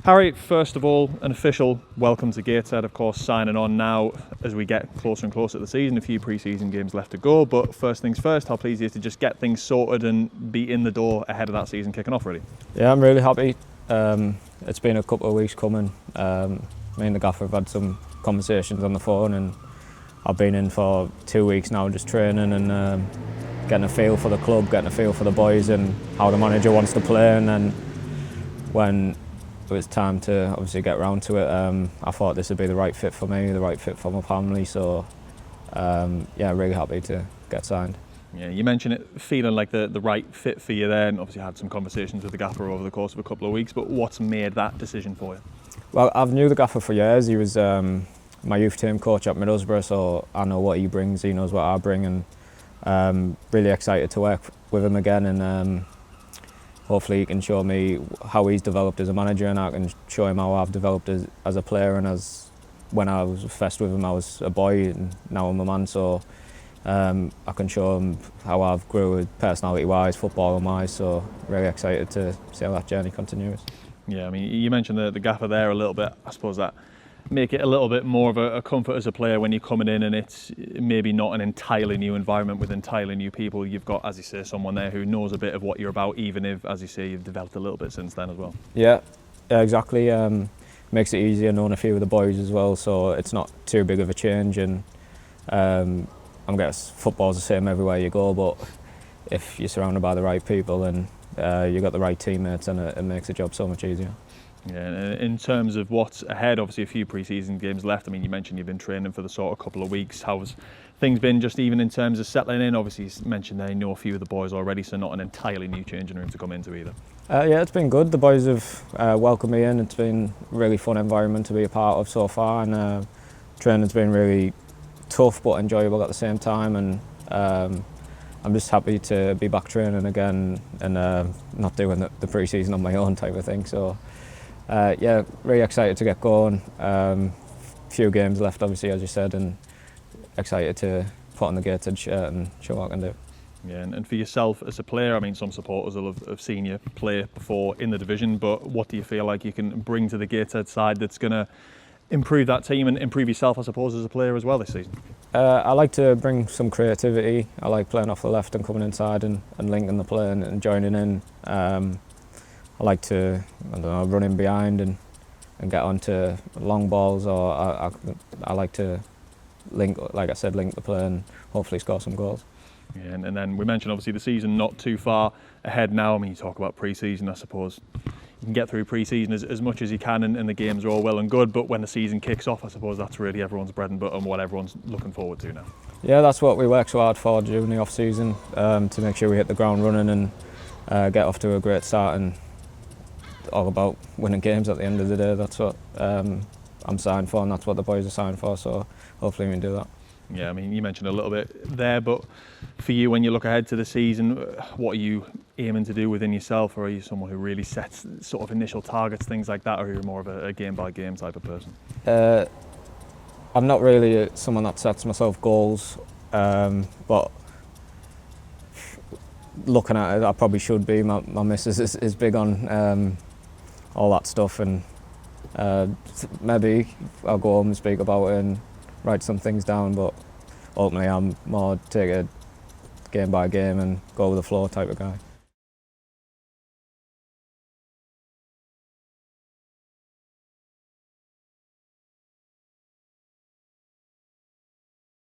Harry, first of all, an official welcome to Gateshead, of course, signing on now as we get closer and closer to the season. A few pre-season games left to go, but first things first, how pleased are you to just get things sorted and be in the door ahead of that season kicking off, really? Yeah, I'm really happy. It's been a couple of weeks coming. Me and the gaffer have had some conversations on the phone, and I've been in for 2 weeks now just training and getting a feel for the club, getting a feel for the boys and how the manager wants to play. And then when it was time to obviously get round to it, I thought this would be the right fit for me, the right fit for my family. So yeah, really happy to get signed. Yeah, you mentioned it feeling like the right fit for you there, and obviously had some conversations with the gaffer over the course of a couple of weeks, but what's made that decision for you? Well, I've knew the gaffer for years. He was my youth team coach at Middlesbrough, so I know what he brings, he knows what I bring, and really excited to work with him again, and hopefully he can show me how he's developed as a manager, and I can show him how I've developed as a player. And as when I was first with him, I was a boy, and now I'm a man, so I can show him how I've grew personality-wise, football-wise, so really excited to see how that journey continues. Yeah, I mean, you mentioned the gaffer there a little bit. I suppose that make it a little bit more of a comfort as a player when you're coming in and it's maybe not an entirely new environment with entirely new people. You've got, as you say, someone there who knows a bit of what you're about, even if, as you say, you've developed a little bit since then as well. Yeah, exactly. Makes it easier knowing a few of the boys as well, so it's not too big of a change. And I guess football's the same everywhere you go, but if you're surrounded by the right people and you've got the right teammates, and it makes the job so much easier. Yeah, in terms of what's ahead, obviously a few pre-season games left. I mean, you mentioned you've been training for the sort of couple of weeks. How's things been just even in terms of settling in? Obviously you mentioned they know a few of the boys already, so not an entirely new changing room to come into either. Yeah, it's been good. The boys have welcomed me in. It's been a really fun environment to be a part of so far, and training's been really tough but enjoyable at the same time. And I'm just happy to be back training again and not doing the pre-season on my own type of thing. So yeah, really excited to get going. Few games left, obviously, as you said, and excited to put on the Gateshead shirt and show what I can do. Yeah, and for yourself as a player, I mean, some supporters will have seen you play before in the division, but what do you feel like you can bring to the Gateshead side that's going to improve that team and improve yourself, I suppose, as a player as well this season? I like to bring some creativity. I like playing off the left and coming inside and linking the play and joining in. I like to, I don't know, run in behind and get onto long balls, or I like to link, like I said, link the play and hopefully score some goals. Yeah, and then we mentioned obviously the season not too far ahead now. I mean, you talk about pre-season, I suppose you can get through pre-season as much as you can, and the games are all well and good, but when the season kicks off, I suppose that's really everyone's bread and butter and what everyone's looking forward to now. Yeah, that's what we work so hard for during the off-season, to make sure we hit the ground running and get off to a great start, and all about winning games at the end of the day. That's what I'm signed for, and that's what the boys are signed for, so hopefully we can do that. Yeah, I mean, you mentioned a little bit there, but for you, when you look ahead to the season, what are you aiming to do within yourself, or are you someone who really sets sort of initial targets, things like that, or are you more of a game-by-game type of person? I'm not really someone that sets myself goals, but looking at it, I probably should be. My missus is big on all that stuff, and maybe I'll go home and speak about it and write some things down, but ultimately I'm more take it game by game and go with the flow type of guy.